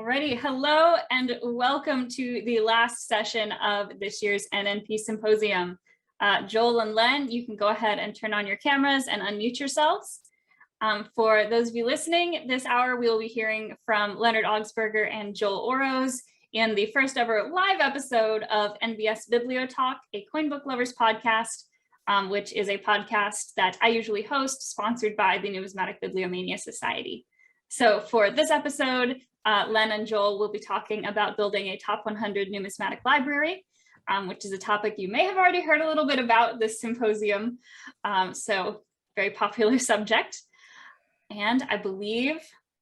Alrighty, hello and welcome to the last session of this year's NNP Symposium. Joel and Len, you can go ahead and turn on your cameras and unmute yourselves. For those of you listening, this hour we will be hearing from Leonard Augsburger and Joel Orosz in the first ever live episode of NBS Bibliotalk, a coin book lovers podcast, which is a podcast that I usually host, sponsored by the Numismatic Bibliomania Society. So for this episode, Len and Joel will be talking about building a top 100 numismatic library, which is a topic you may have already heard a little bit about this symposium. So very popular subject. And I believe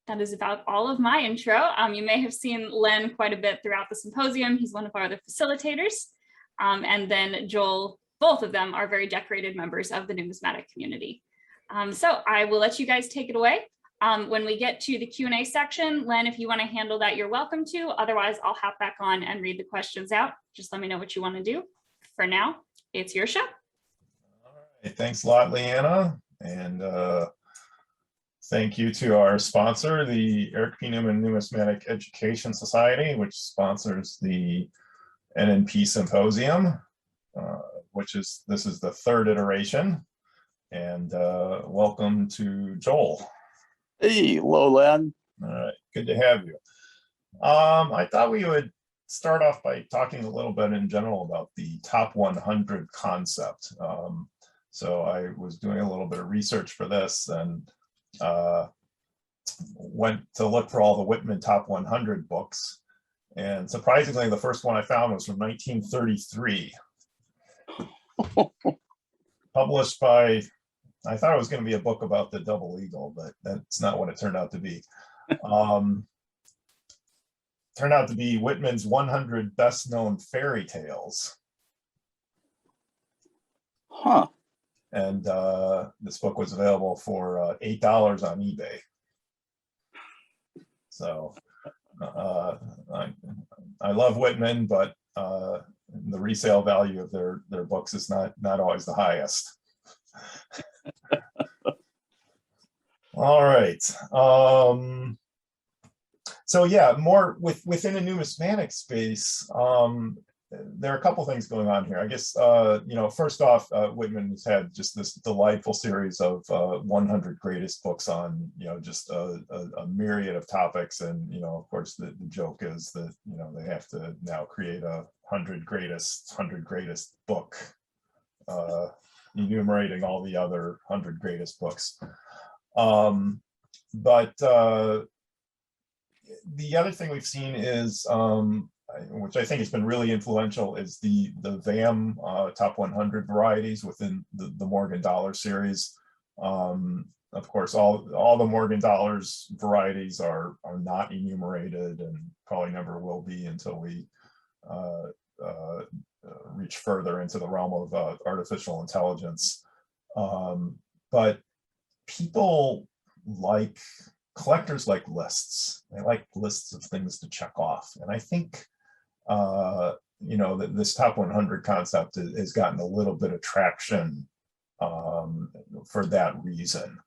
that is about all of my intro. You may have seen Len quite a bit throughout the symposium. He's one of our other facilitators. And then Joel, both of them are very decorated members of the numismatic community. So I will let you guys take it away. When we get to the Q&A section, Len, if you want to handle that, you're welcome to. Otherwise, I'll hop back on and read the questions out. Just let me know what you want to do. For now, it's your show. All right. Thanks a lot, Leanna. And thank you to our sponsor, the Eric P. Newman Numismatic Education Society, which sponsors the NNP Symposium, this is the third iteration. And welcome to Joel. Hey, hello, Len. All right, good to have you. I thought we would start off by talking a little bit in general about the top 100 concept. So I was doing a little bit of research for this and went to look for all the Whitman top 100 books. And surprisingly, the first one I found was from 1933. Published by, I thought it was going to be a book about the double eagle, but that's not what it turned out to be. Turned out to be Whitman's 100 best known fairy tales. Huh. And this book was available for $8 on eBay. So I love Whitman, but the resale value of their books is not always the highest. All right. So yeah, more within a numismatic space, there are a couple things going on here. I guess, first off, Whitman has had just this delightful series of 100 greatest books on, just a myriad of topics. And, of course, the joke is that, they have to now create a 100 greatest book, enumerating all the other 100 greatest books. But the other thing we've seen is, which I think has been really influential, is the VAM top 100 varieties within the Morgan Dollar series. Of course, all the Morgan Dollars varieties are not enumerated and probably never will be until we reach further into the realm of artificial intelligence. But collectors like lists. They like lists of things to check off. And I think, this top 100 concept has gotten a little bit of traction for that reason.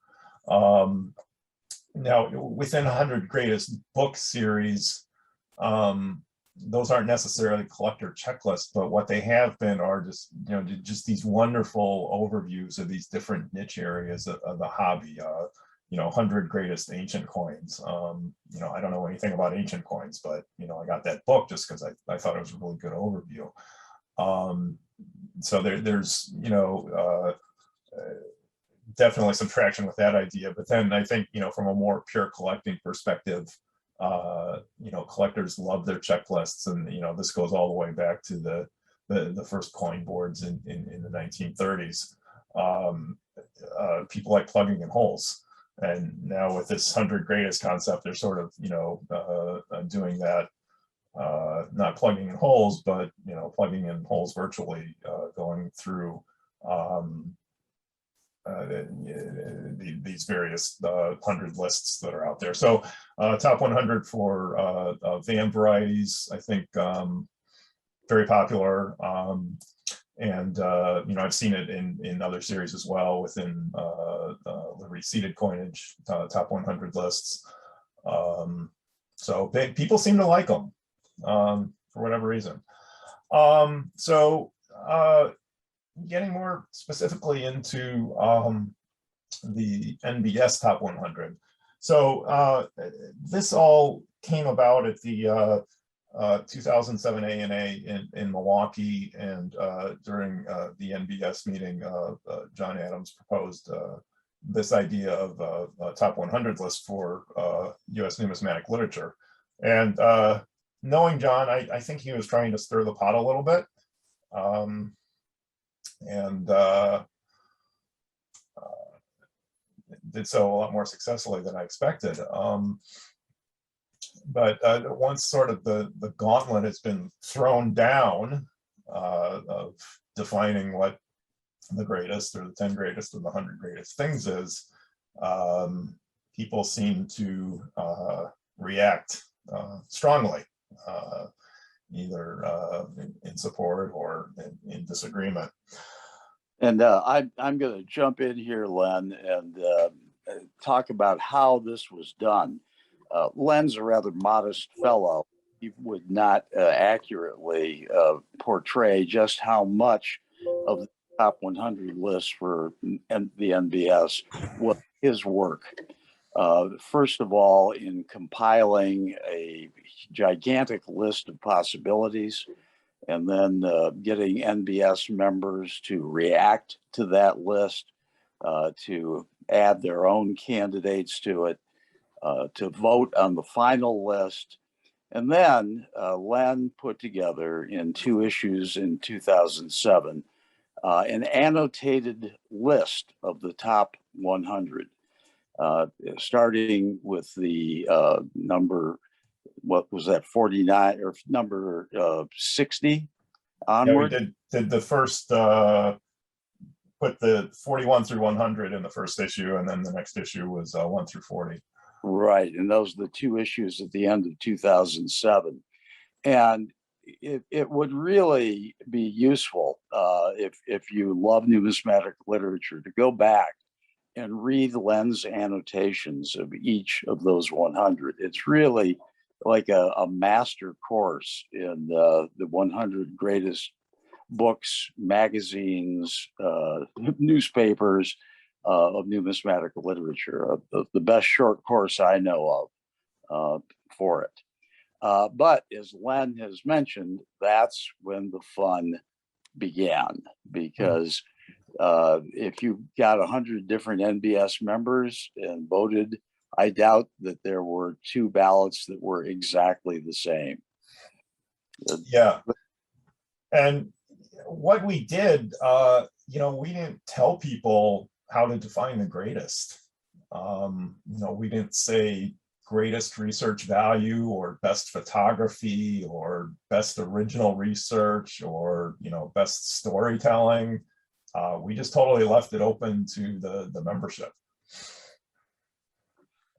Now, within 100 greatest book series, those aren't necessarily collector checklists, but what they have been are just these wonderful overviews of these different niche areas of the hobby. 100 greatest ancient coins. I don't know anything about ancient coins, but I got that book just because I thought it was a really good overview. So there's definitely some traction with that idea. But then I think from a more pure collecting perspective, collectors love their checklists, and this goes all the way back to the first coin boards in the 1930s. People like plugging in holes. And now with this 100 greatest concept, they're sort of, doing that, not plugging in holes, but, plugging in holes virtually, going through these various 100 lists that are out there. So top 100 for VAM varieties, I think very popular. And I've seen it in other series as well, within Liberty seated coinage top 100 lists. So people seem to like them for whatever reason. Getting more specifically into the NBS Top 100. So this all came about at the 2007 ANA in Milwaukee, and during the NBS meeting, John Adams proposed this idea of a top 100 list for US numismatic literature. And knowing John, I think he was trying to stir the pot a little bit. Did so a lot more successfully than I expected. But once sort of the gauntlet has been thrown down of defining what the greatest or the 10 greatest or the 100 greatest things is, people seem to react strongly, either in support or in disagreement. And I'm going to jump in here, Len, and talk about how this was done. Len's a rather modest fellow. He would not accurately portray just how much of the top 100 list for the NBS was his work. First of all, in compiling a gigantic list of possibilities, and then getting NBS members to react to that list, to add their own candidates to it, to vote on the final list. And then Len put together in 2 issues in 2007 an annotated list of the top 100, starting with the number, what was that, 49 or number 60 onward? Yeah, we did the first, put the 41 through 100 in the first issue, and then the next issue was 1 through 40. Right, and those are the 2 issues at the end of 2007. And it would really be useful if you love numismatic literature to go back and read Len's annotations of each of those 100. It's really like a master course in the 100 greatest books, magazines, newspapers of numismatic literature, the best short course I know of for it. But as Len has mentioned, that's when the fun began, because if you got 100 different NBS members and voted, I doubt that there were 2 ballots that were exactly the same. Yeah. And what we did, we didn't tell people how to define the greatest. We didn't say greatest research value or best photography or best original research or, best storytelling. We just totally left it open to the membership.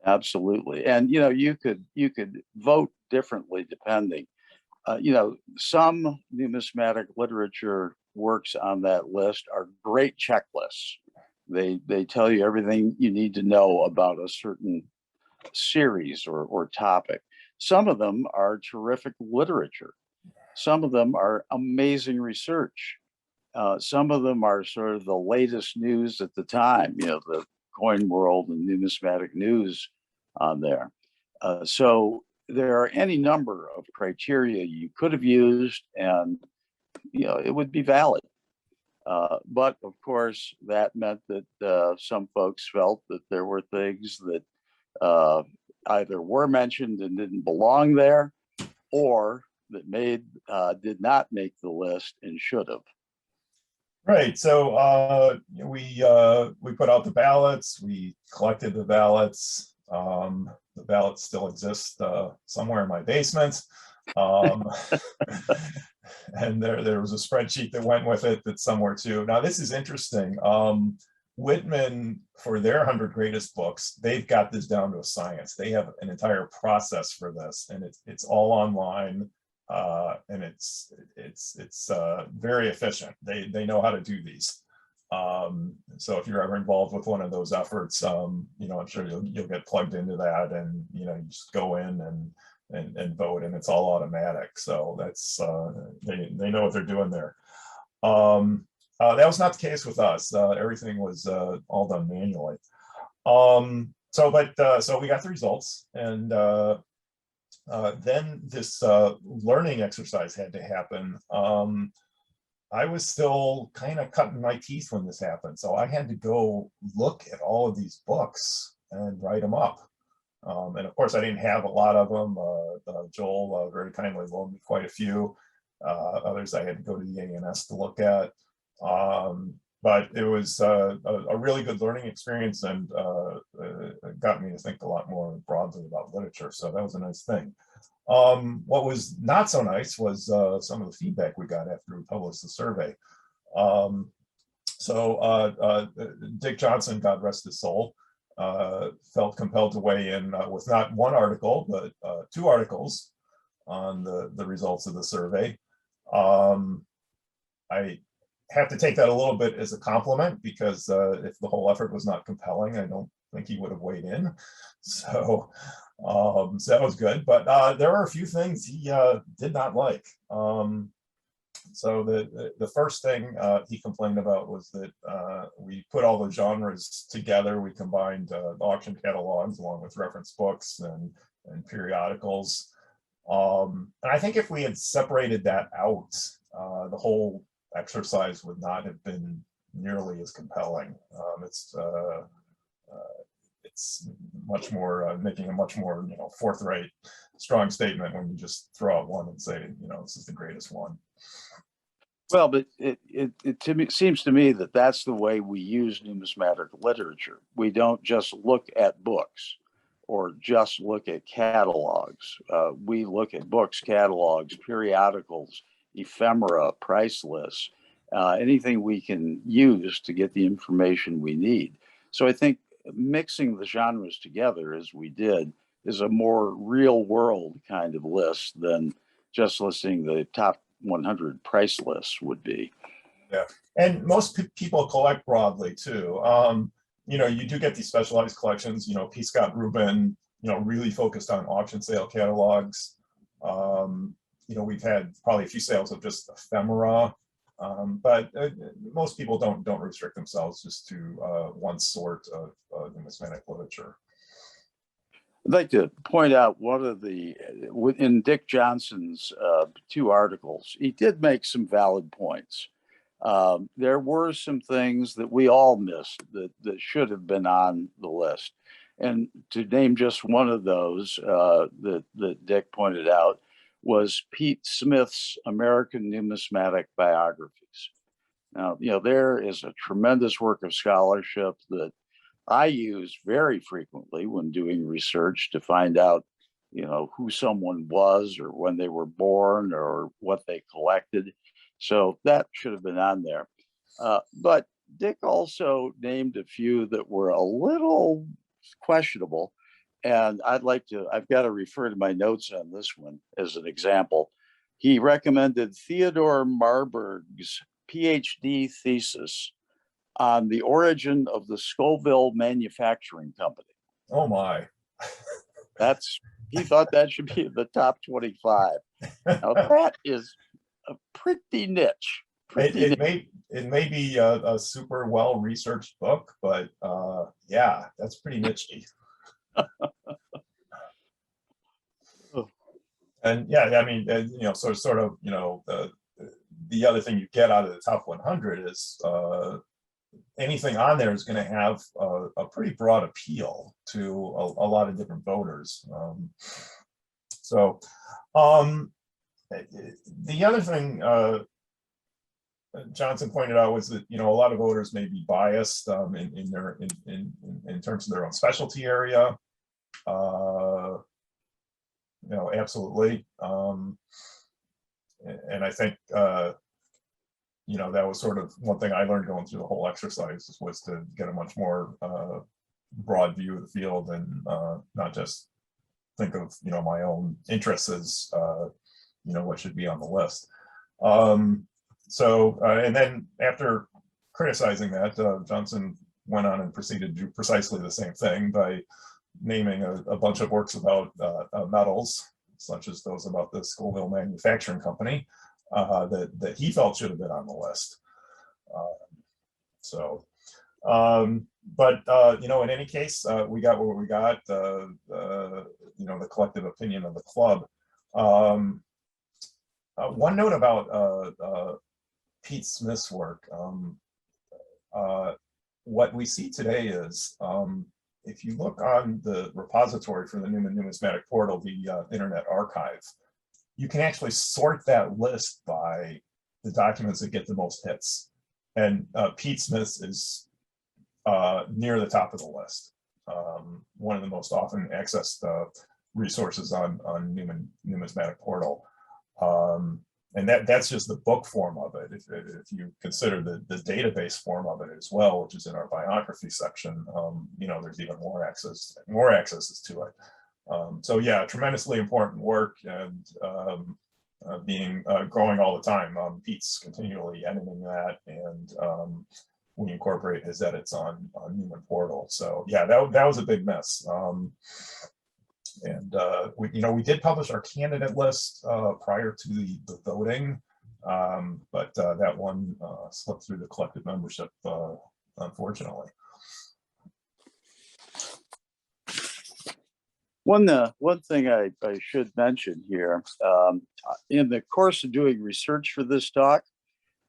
Absolutely. And, you could vote differently depending. Some numismatic literature works on that list are great checklists. They tell you everything you need to know about a certain series or topic. Some of them are terrific literature. Some of them are amazing research. Some of them are sort of the latest news at the time, the Coin World and Numismatic News on there. So there are any number of criteria you could have used, and it would be valid. But of course, that meant that some folks felt that there were things that either were mentioned and didn't belong there, or that did not make the list and should have. Right. So we put out the ballots. We collected the ballots. The ballots still exist somewhere in my basement. And there was a spreadsheet that went with it that's somewhere too. Now, this is interesting. Whitman, for their 100 greatest books, they've got this down to a science. They have an entire process for this, and it's all online. And it's very efficient. They know how to do these. So if you're ever involved with one of those efforts, I'm sure you'll get plugged into that, and you just go in and and vote, and it's all automatic. So that's they know what they're doing there. That was not the case with us. Everything was all done manually. So we got the results, and then this learning exercise had to happen. I was still kind of cutting my teeth when this happened, so I had to go look at all of these books and write them up. And of course, I didn't have a lot of them. Joel very kindly loaned me quite a few. Others I had to go to the ANS to look at. But it was a really good learning experience, and got me to think a lot more broadly about literature. So that was a nice thing. What was not so nice was some of the feedback we got after we published the survey. Dick Johnson, God rest his soul, felt compelled to weigh in with not one article, but 2 articles on the results of the survey. I have to take that a little bit as a compliment, because if the whole effort was not compelling, I don't think he would have weighed in. So that was good, but there were a few things he did not like. So the first thing he complained about was that we put all the genres together. We combined auction catalogs along with reference books and periodicals. And I think if we had separated that out, the whole exercise would not have been nearly as compelling. It's much more making a much more forthright, strong statement when you just throw out one and say, this is the greatest one. Well, but it seems to me that that's the way we use numismatic literature. We don't just look at books or just look at catalogs. We look at books, catalogs, periodicals, ephemera, price lists, anything we can use to get the information we need. So I think mixing the genres together as we did is a more real world kind of list than just listing the top 100 price lists would be. Yeah, and most people collect broadly too. You do get these specialized collections. P. Scott Rubin, really focused on auction sale catalogs. We've had probably a few sales of just ephemera, but most people don't restrict themselves just to one sort of numismatic literature. I'd like to point out in Dick Johnson's 2 articles, he did make some valid points. There were some things that we all missed that should have been on the list. And to name just one of those that Dick pointed out was Pete Smith's American Numismatic Biographies. Now, there is a tremendous work of scholarship that I use very frequently when doing research to find out, who someone was or when they were born or what they collected. So that should have been on there. But Dick also named a few that were a little questionable. And I've got to refer to my notes on this one as an example. He recommended Theodore Marburg's PhD thesis on the origin of the Scoville Manufacturing Company. Oh my. He thought that should be in the top 25. Now that is a pretty niche. It may be a super well-researched book, but yeah, that's pretty niche-y. And yeah, I mean, sort of, the other thing you get out of the top 100 is anything on there is going to have a pretty broad appeal to a lot of different voters. The other thing Johnson pointed out was that a lot of voters may be biased in terms of their own specialty area. Absolutely. And I think that was sort of one thing I learned going through the whole exercise, was to get a much more broad view of the field and not just think of my own interests as what should be on the list. And then after criticizing that, Johnson went on and proceeded to do precisely the same thing by naming a bunch of works about metals. such as those about the Scoville Manufacturing Company, that he felt should have been on the list. In any case, we got what we got. The collective opinion of the club. One note about Pete Smith's work. What we see today is, if you look on the repository for the Newman Numismatic Portal, the Internet Archive, you can actually sort that list by the documents that get the most hits. And Pete Smith's is near the top of the list. One of the most often accessed resources on Newman Numismatic Portal. And that's just the book form of it. If you consider the database form of it as well, which is in our biography section, there's even more accesses to it. So yeah, tremendously important work, and growing all the time. Pete's continually editing that, and we incorporate his edits on Newman Portal. So yeah, that was a big mess. We did publish our candidate list prior to the voting, but that one slipped through the collective membership, unfortunately. One thing I should mention here, in the course of doing research for this talk,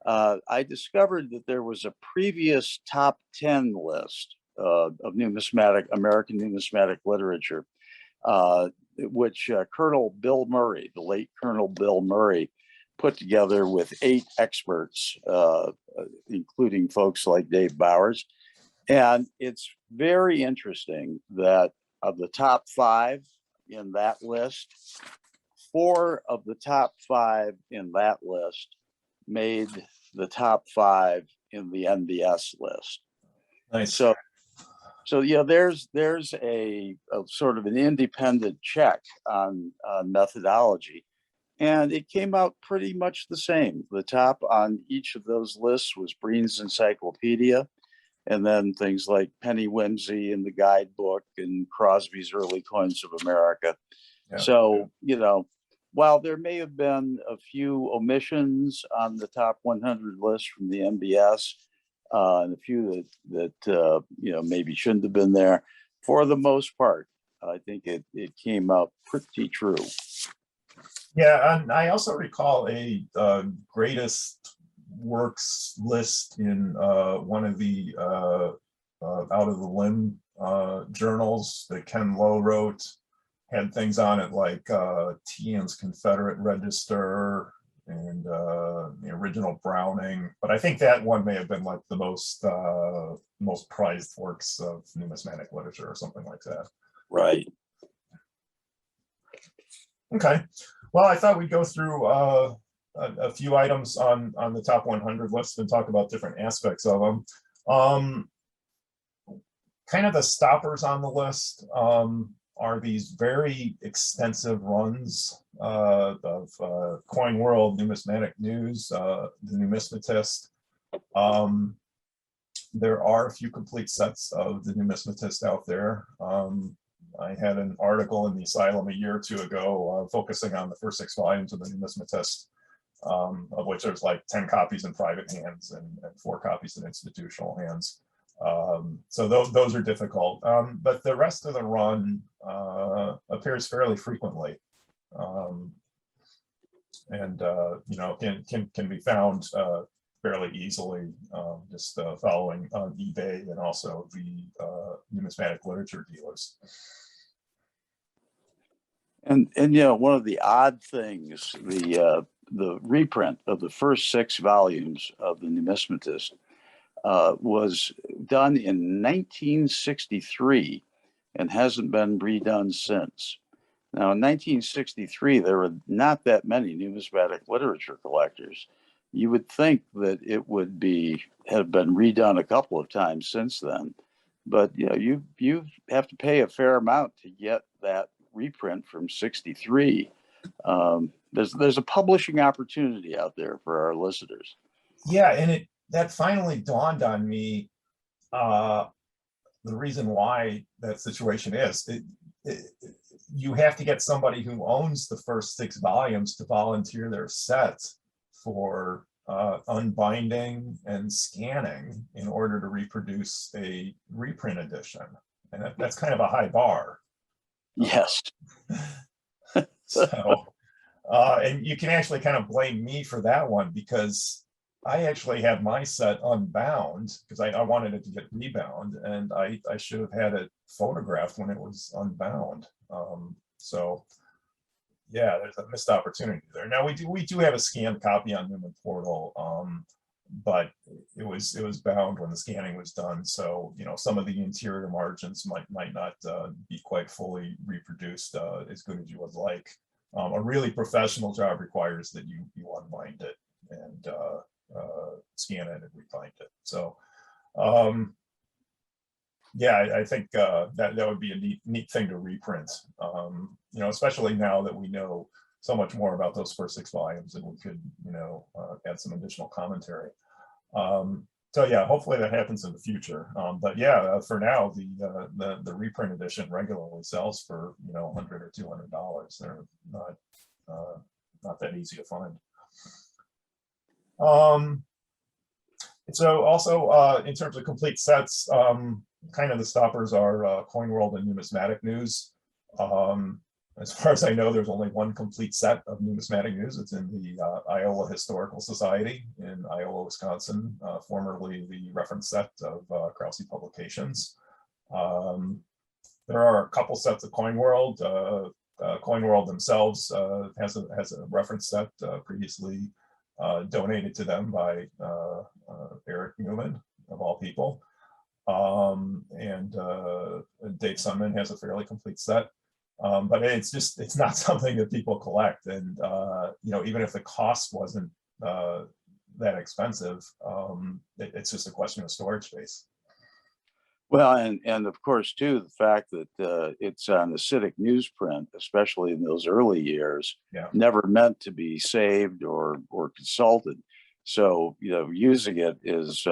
I discovered that there was a previous top 10 list of American numismatic literature, which Colonel Bill Murray, the late Colonel Bill Murray, put together with 8 experts, including folks like Dave Bowers. And it's very interesting that of the top 5 in that list, 4 of the top 5 in that list made the top 5 in the NBS list. Nice. So yeah, there's a sort of an independent check on methodology, and it came out pretty much the same. The top on each of those lists was Breen's Encyclopedia, and then things like Penny Whimsy and the Guidebook and Crosby's Early Coins of America. Yeah. So, while there may have been a few omissions on the top 100 list from the NBS, and a few that maybe shouldn't have been there, for the most part, I think it came out pretty true. Yeah, and I also recall a greatest works list in one of the Out of the Limb journals that Ken Lowe wrote. Had things on it like Tian's Confederate Register and the original Browning, but I think that one may have been like the most prized works of numismatic literature or something like that. Right. Okay. Well, I thought we'd go through a few items on the top 100 list and talk about different aspects of them. Kind of the stoppers on the list are these very extensive runs of Coin World, Numismatic News, The Numismatist. There are a few complete sets of The Numismatist out there. I had an article in the Asylum a year or 2 ago focusing on the first 6 volumes of The Numismatist, of which there's like 10 copies in private hands and 4 copies in institutional hands. So those are difficult, but the rest of the run appears fairly frequently, and can be found fairly easily, just following on eBay and also the numismatic literature dealers. And one of the odd things, the reprint of the first 6 volumes of the Numismatist was done in 1963 and hasn't been redone since. Now, in 1963, there were not that many numismatic literature collectors. You would think that it would have been redone a couple of times since then, but you have to pay a fair amount to get that reprint from 63. There's a publishing opportunity out there for our listeners. Yeah, and that finally dawned on me, the reason why that situation is. you have to get somebody who owns the first 6 volumes to volunteer their set for unbinding and scanning in order to reproduce a reprint edition. And that's kind of a high bar. Yes. So, and you can actually kind of blame me for that one, because I actually had my set unbound because I wanted it to get rebound, and I should have had it photographed when it was unbound. So yeah, there's a missed opportunity there. Now we do have a scanned copy on Newman Portal, but it was bound when the scanning was done. So, you know, some of the interior margins might not be quite fully reproduced as good as you would like. A really professional job requires that you unbind it and scan it and rebind it. So yeah, I think that would be a neat thing to reprint. You know, especially now that we know so much more about those first 6 volumes, and we could, you know, add some additional commentary. So yeah, hopefully that happens in the future. But yeah, for now, the reprint edition regularly sells for, you know, $100 or $200. They're not that easy to find. So also in terms of complete sets, kind of the stoppers are Coin World and Numismatic News. As far as I know, there's only one complete set of numismatic news. It's in the Iowa Historical Society in Iowa, Wisconsin, formerly the reference set of Krause Publications. There are a couple sets of Coin World. Coin World themselves has a reference set previously donated to them by Eric Newman, of all people. And Dave Sunman has a fairly complete set. But it's not something that people collect. And, you know, even if the cost wasn't that expensive, it's just a question of storage space. Well, and of course, too, the fact that it's on acidic newsprint, especially in those early years, Yeah. never meant to be saved or consulted. So, you know, using it is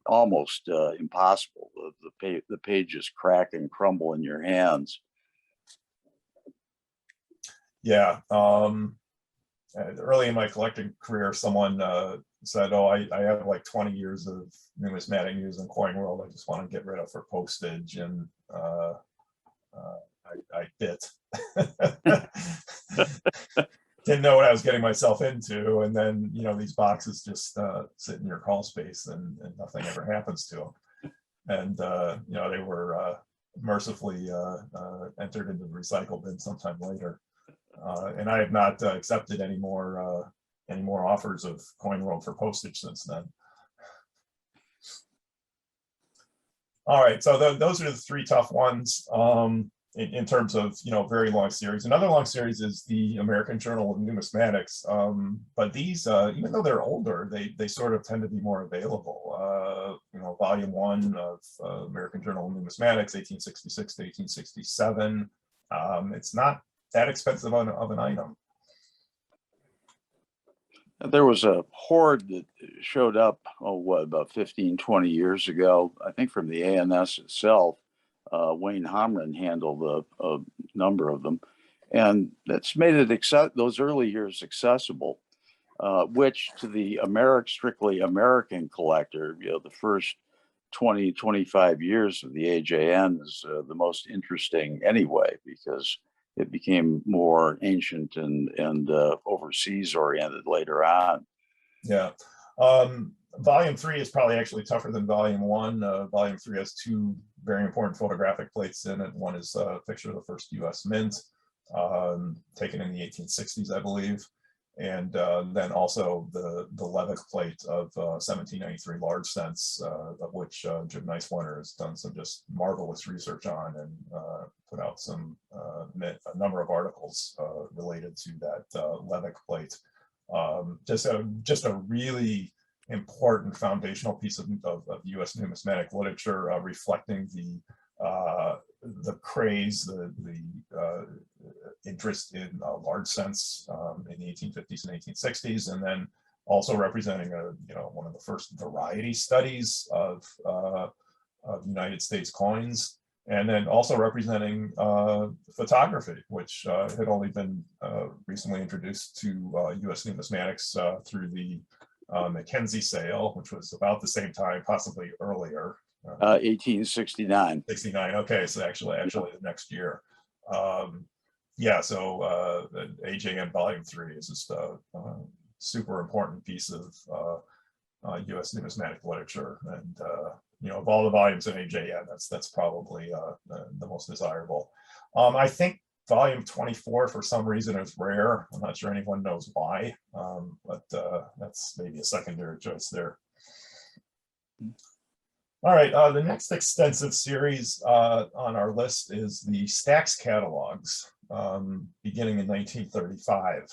almost impossible. The pages crack and crumble in your hands. Yeah. Early in my collecting career, someone said, "Oh, I have like 20 years of numismatic news in Coin World. I just want to get rid of for postage," and I bit. Didn't know what I was getting myself into, and then, you know, these boxes just sit in your crawl space, and nothing ever happens to them. And you know, they were mercifully entered into the recycle bin sometime later. And I have not accepted any more offers of Coin World for postage since then. All right, so those are the 3 tough ones in terms of, you know, very long series. Another long series is the American Journal of Numismatics, but these, even though they're older, they sort of tend to be more available. You know, Volume 1 of American Journal of Numismatics, 1866 to 1867. It's not that expensive of an item. There was a hoard that showed up, about 15, 20 years ago, I think from the ANS itself. Wayne Homran handled a number of them, and that's made it those early years accessible, which to the strictly American collector, you know, the first 20, 25 years of the AJN is the most interesting anyway, because it became more ancient and overseas oriented later on. Yeah. Volume 3 is probably actually tougher than Volume 1. Volume 3 has 2 very important photographic plates in it. One is a picture of the first US mint, taken in the 1860s, I believe. And then also the Levick plate of 1793 large cents, of which Jim Nicewarner has done some just marvelous research on, and put out a number of articles related to that Levick plate. Just a really important foundational piece of U.S. numismatic literature, reflecting the craze, the interest in large cents in the 1850s and 1860s, and then also representing one of the first variety studies of United States coins. and then also representing photography, which had only been recently introduced to U.S. numismatics through the Mackenzie sale, which was about the same time, possibly earlier. 1869. 69. Okay, so actually the next year. Yeah, so AJN Volume 3 is just a super important piece of U.S. numismatic literature, and of all the volumes in AJN, that's probably the most desirable. I think Volume 24 for some reason is rare. I'm not sure anyone knows why, but that's maybe a secondary choice there. All right, the next extensive series on our list is the Stax catalogs, beginning in 1935.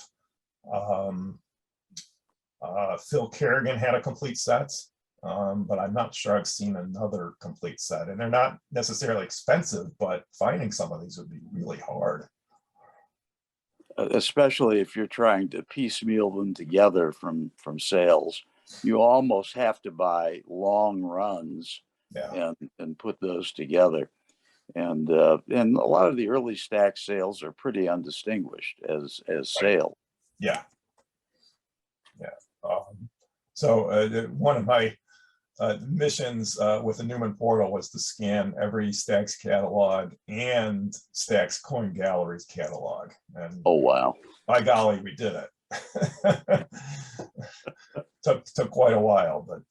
Phil Kerrigan had a complete set, but I'm not sure I've seen another complete set, and they're not necessarily expensive, but finding some of these would be really hard. Especially if you're trying to piecemeal them together from sales. You almost have to buy long runs, Yeah. and put those together. And a lot of the early Stax sales are pretty undistinguished as sale. Yeah. So one of my missions with the Newman portal was to scan every Stax catalog and Stax Coin Galleries catalog. And oh wow! By golly, we did it. took quite a while, but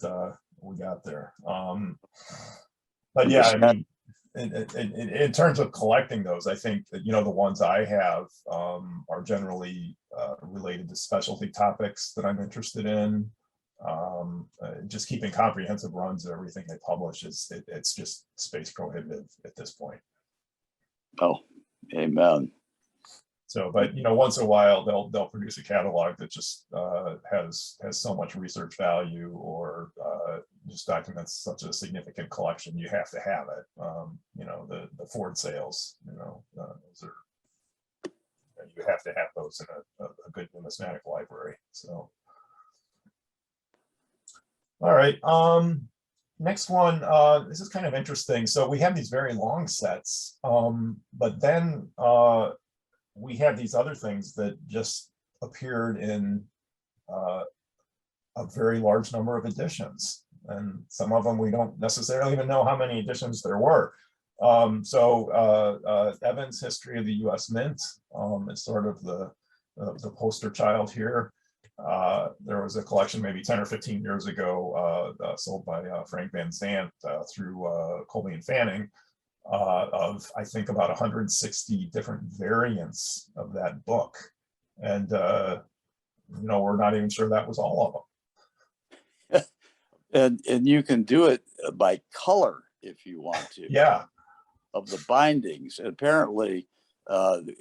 we got there. But yeah, I mean, in terms of collecting those, I think that, the ones I have are generally related to specialty topics that I'm interested in. Just keeping comprehensive runs of everything they publish it's just space prohibitive at this point. Oh, amen. So, but once in a while they'll produce a catalog that just has so much research value, or just documents such a significant collection, you have to have it. The Ford sales, those are, you have to have those in a good numismatic library. So, all right. Next one, this is kind of interesting. So we have these very long sets, but then we have these other things that just appeared in a very large number of editions, and some of them we don't necessarily even know how many editions there were. Evans' History of the U.S. Mint is sort of the poster child here. There was a collection maybe 10 or 15 years ago sold by Frank Van Zandt through Colby and Fanning, of I think about 160 different variants of that book, and we're not even sure that was all of them. And you can do it by color if you want to. Yeah. Of the bindings. Apparently,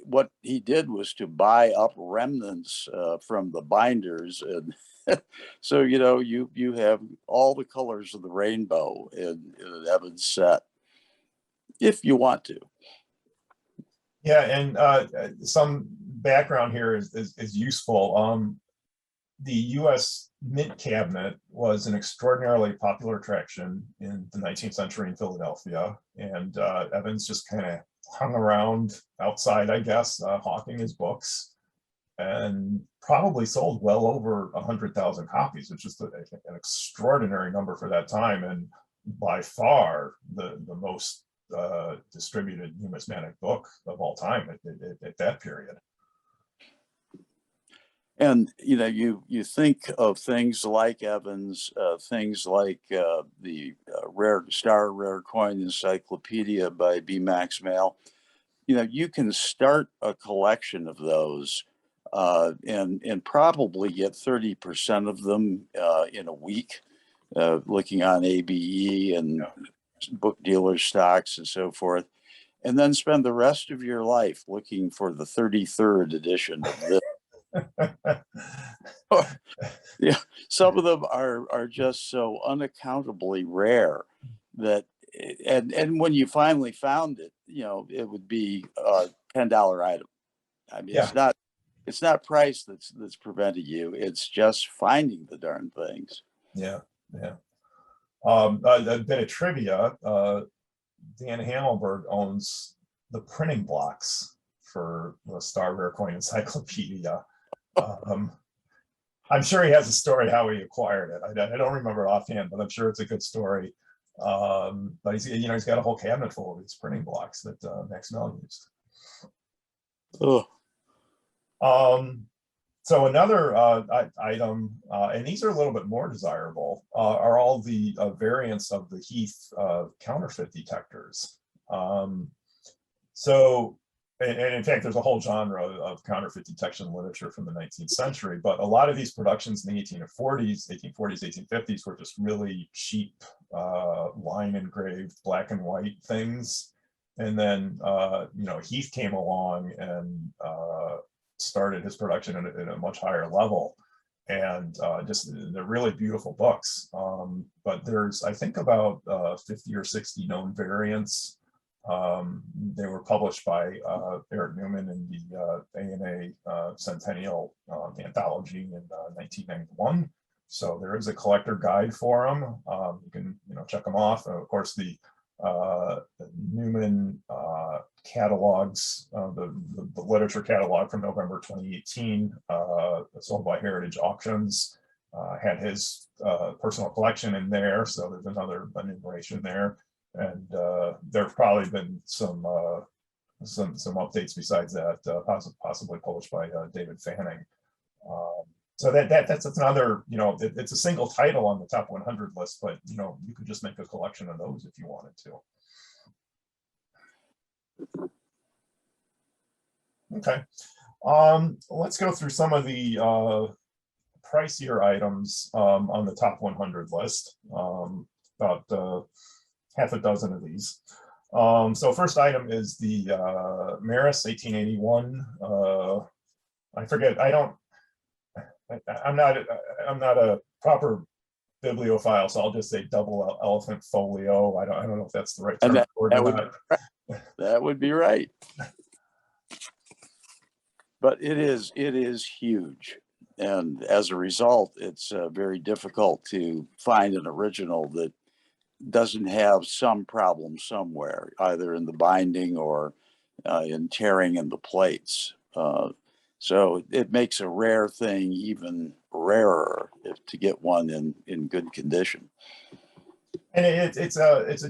what he did was to buy up remnants from the binders, and so you have all the colors of the rainbow in an Evans set, if you want to. Yeah, and some background here is useful. The U.S. Mint cabinet was an extraordinarily popular attraction in the 19th century in Philadelphia, and Evans just kind of hung around outside, I guess, hawking his books, and probably sold well over 100,000 copies, which is an extraordinary number for that time, and by far the most distributed numismatic book of all time at that period. And you think of things like Evans, things like the rare coin encyclopedia by B. Max Mail. You can start a collection of those and probably get 30% of them in a week, looking on ABE and book dealer stocks and so forth, and then spend the rest of your life looking for the 33rd edition of this. Yeah, some of them are just so unaccountably rare that, and when you finally found it, it would be a $10 item. I mean, yeah. It's not price that's preventing you. It's just finding the darn things. Yeah. A bit of trivia. Dan Hamelberg owns the printing blocks for the Star Rare Coin Encyclopedia. I'm sure he has a story how he acquired it. I don't remember offhand, but I'm sure it's a good story. But he's got a whole cabinet full of these printing blocks that Max Mell used. Oh. So another item, and these are a little bit more desirable, are all the variants of the Heath counterfeit detectors. And in fact, there's a whole genre of counterfeit detection literature from the 19th century, but a lot of these productions in the 1840s, 1850s were just really cheap line engraved black and white things. And then, Heath came along and started his production at a much higher level. And they're really beautiful books. But there's, I think, about 50 or 60 known variants. They were published by Eric Newman in the A&A Centennial Anthology in 1991. So there is a collector guide for them. You can check them off. Of course, the Newman catalogs, the literature catalog from November 2018, sold by Heritage Auctions, had his personal collection in there. So there's another enumeration there. And there have probably been some updates besides that, possibly published by David Fanning. So that's another, it's a single title on the top 100 list, but you could just make a collection of those if you wanted to. Okay, let's go through some of the pricier items on the top 100 list. About half a dozen of these. So first item is the Maris 1881. I forget. I'm not a proper bibliophile, so I'll just say double elephant folio. I don't know if that's the right term. That would be right. But it is huge, and as a result, it's very difficult to find an original that doesn't have some problem somewhere, either in the binding or in tearing in the plates. So it makes a rare thing even rarer to get one in good condition. And it's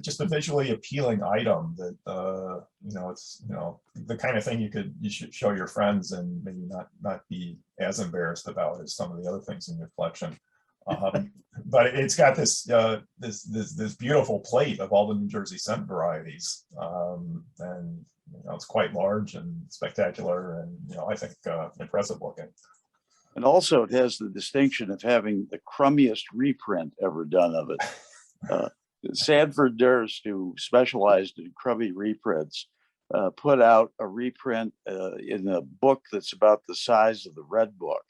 just a visually appealing item that it's the kind of thing you should show your friends and maybe not be as embarrassed about as some of the other things in your collection. But it's got this beautiful plate of all the New Jersey scent varieties, and it's quite large and spectacular, and I think impressive looking. And also, it has the distinction of having the crummiest reprint ever done of it. Sanford Durst, who specialized in crummy reprints, put out a reprint in a book that's about the size of the Red Book.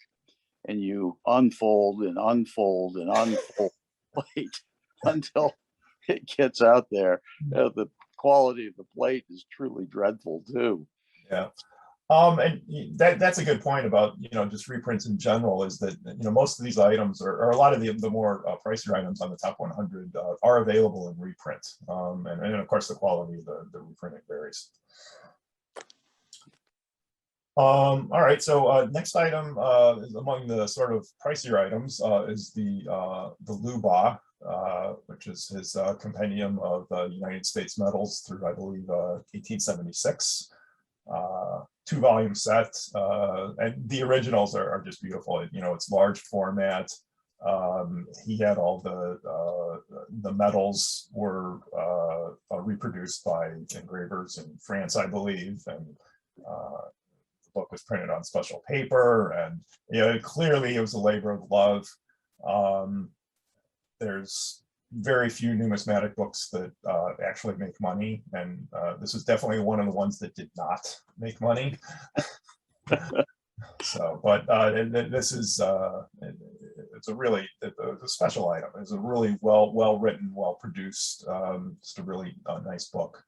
And you unfold and unfold and unfold plate until it gets out there. The quality of the plate is truly dreadful too. Yeah. And that's a good point about just reprints in general, is that most of these items, or a lot of the more pricier items on the top 100 are available in reprint, and of course the quality of the reprinting varies. All right, so next item is among the sort of pricier items is the Luba, which is his compendium of United States medals through, I believe, 1876. 2-volume set, and the originals are just beautiful. It's large format. He had all the medals were reproduced by engravers in France, I believe, and the book was printed on special paper, and clearly it was a labor of love. There's very few numismatic books that actually make money, and this is definitely one of the ones that did not make money. So, but this is it's a special item. It's a really well written, well produced, just a really nice book.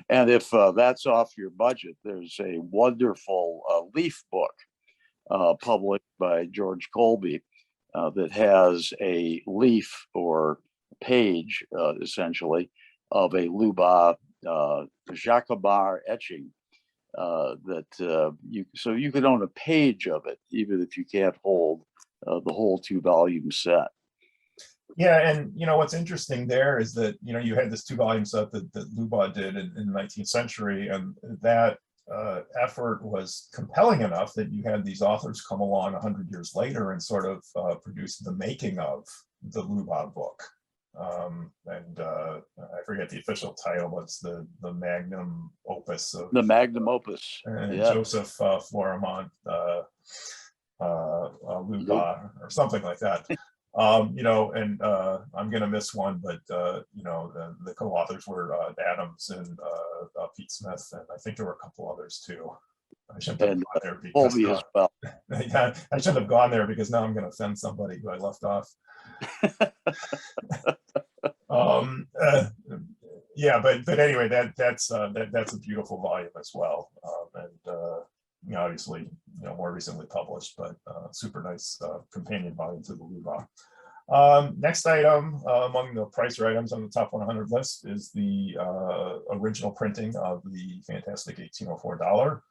And if that's off your budget, there's a wonderful leaf book published by George Colby that has a leaf or page essentially of a Luba Jacquemart etching so you could own a page of it, even if you can't hold the whole 2-volume set. Yeah, and what's interesting there is that you had this 2-volume set that Luba did in the 19th century, and that effort was compelling enough that you had these authors come along 100 years later and sort of produce the making of the Luba book. I forget the official title, but it's the magnum opus of the magnum opus. Yeah. Joseph Florimont Luba or something like that. I'm going to miss one, but the co-authors were Adams and Pete Smith, and I think there were a couple others too. I shouldn't have gone there because as well. Yeah, I shouldn't have gone there because now I'm going to offend somebody who I left off. Yeah, but anyway, that's a beautiful volume as well, obviously more recently published, but super nice companion volume to the Luba. Next item among the pricer items on the top 100 list is the original printing of the fantastic 1804 dollar,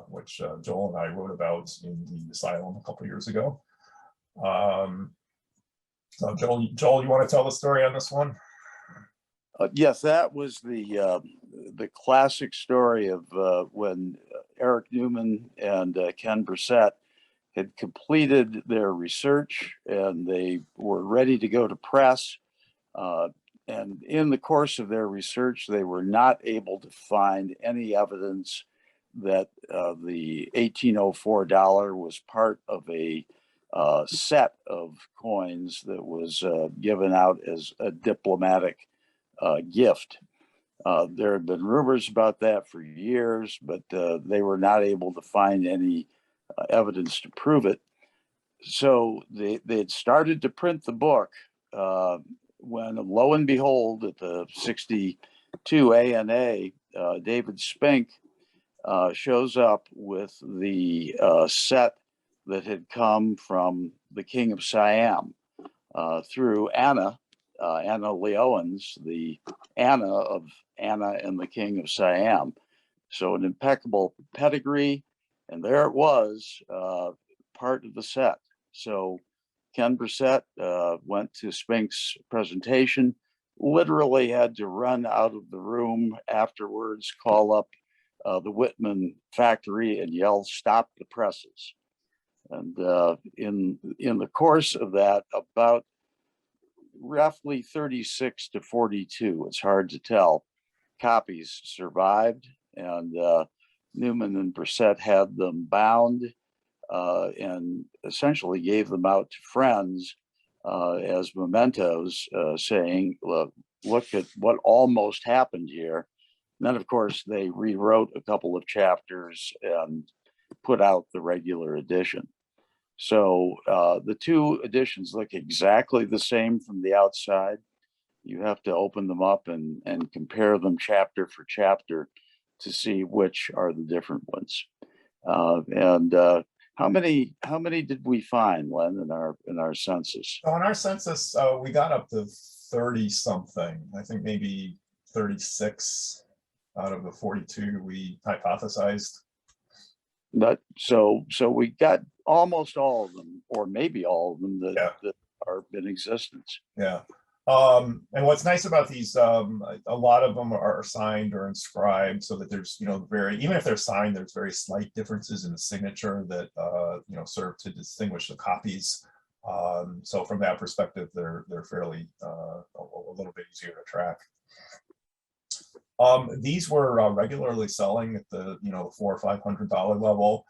which Joel and I wrote about in the Asylum a couple years ago. So Joel, you want to tell the story on this one? Yes, that was the classic story of when Eric Newman and Ken Brissett had completed their research and they were ready to go to press. And in the course of their research, they were not able to find any evidence that the 1804 dollar was part of a set of coins that was given out as a diplomatic gift. There had been rumors about that for years, but they were not able to find any evidence to prove it. So they had started to print the book when, lo and behold, at the 62 ANA, David Spink shows up with the set that had come from the King of Siam through Anna Leowens, the Anna of Anna and the King of Siam. So an impeccable pedigree, and there it was, part of the set. So Ken Brissett went to Spink's presentation, literally had to run out of the room afterwards, call up the Whitman factory and yell, "Stop the presses." And in the course of that, about roughly 36 to 42, it's hard to tell, copies survived, and Newman and Brissett had them bound and essentially gave them out to friends as mementos, saying, look at what almost happened here. And then, of course, they rewrote a couple of chapters and put out the regular edition. So the two editions look exactly the same from the outside. You have to open them up and compare them chapter for chapter to see which are the different ones. How many did we find, Len, in our census? So in our census, we got up to 30 something. I think maybe 36 out of the 42 we hypothesized. So we got almost all of them, or maybe all of them that are in existence. Yeah. And what's nice about these, a lot of them are signed or inscribed, so that there's, even if they're signed, there's very slight differences in the signature that, serve to distinguish the copies. So from that perspective, they're fairly a little bit easier to track. These were regularly selling at the, $400 or $500 level.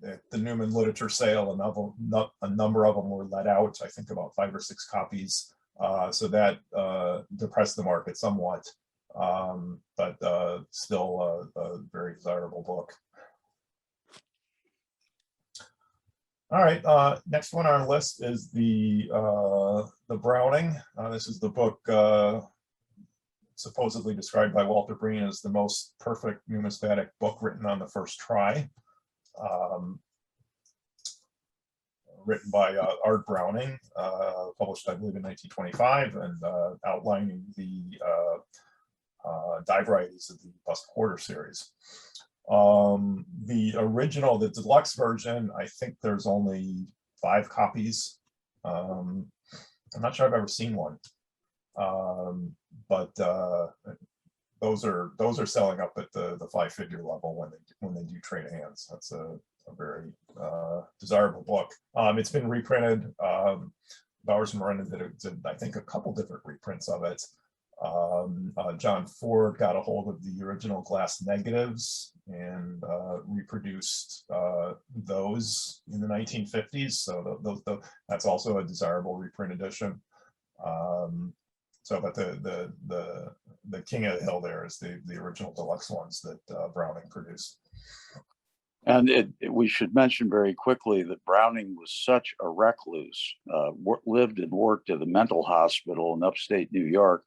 At the Newman literature sale, a number of them were let out, I think about 5 or 6 copies. So that depressed the market somewhat, but still a very desirable book. All right, next one on our list is the Browning. This is the book supposedly described by Walter Breen as the most perfect numismatic book written on the first try. written by Art Browning, published, I believe, in 1925, and outlining the die varieties of the bust quarter series. The original, the deluxe version, I think there's only 5 copies. I'm not sure I've ever seen one, but those are selling up at the 5-figure level when they do trade hands. That's a very desirable book. It's been reprinted. Bowers and Miranda did, I think, a couple different reprints of it. John Ford got a hold of the original glass negatives and reproduced those in the 1950s. So that's also a desirable reprint edition. But the king of the hill there is the original deluxe ones that Browning produced. And we should mention very quickly that Browning was such a recluse, lived and worked at a mental hospital in upstate New York,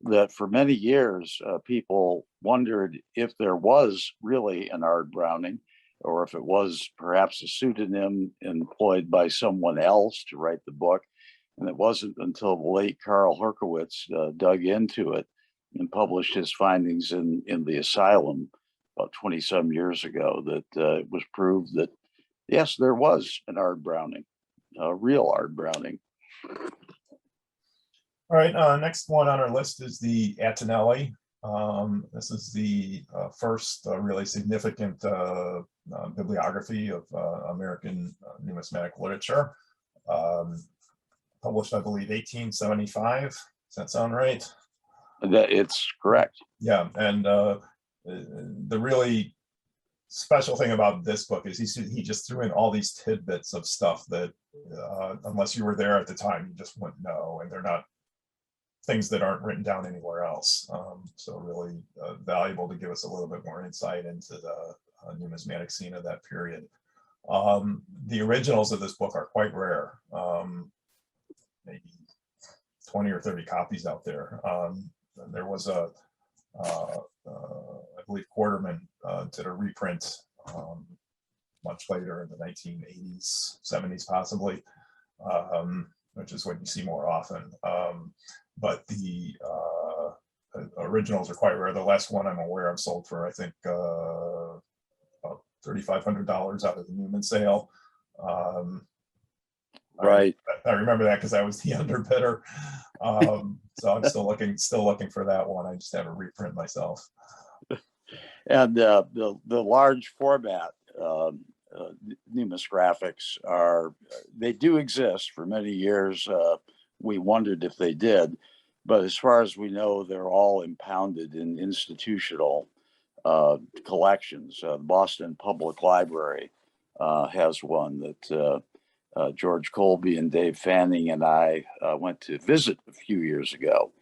that for many years, people wondered if there was really an Art Browning, or if it was perhaps a pseudonym employed by someone else to write the book. And it wasn't until the late Carl Herkowitz dug into it and published his findings in the Asylum about 20-some years ago that it was proved that, yes, there was an Art Browning, a real Art Browning. All right, next one on our list is the Attinelli. This is the first really significant bibliography of American numismatic literature. Published, I believe, 1875. Does that sound right? It's correct. Yeah, and the really special thing about this book is he just threw in all these tidbits of stuff that unless you were there at the time, you just wouldn't know, and they're not things that aren't written down anywhere else. So really valuable to give us a little bit more insight into the numismatic scene of that period. The originals of this book are quite rare. Maybe 20 or 30 copies out there. There was I believe Quarterman did a reprint much later in the 1980s, 70s possibly, which is what you see more often. But the originals are quite rare. The last one I'm aware of sold for, I think, about $3,500 out of the Newman sale. Right. I remember that because I was the underbidder. So I'm still looking for that one. I just have a reprint myself. And the large format Numis graphics they do exist. For many years, we wondered if they did, but as far as we know, they're all impounded in institutional collections. The Boston Public Library has one that George Colby and Dave Fanning and I went to visit a few years ago.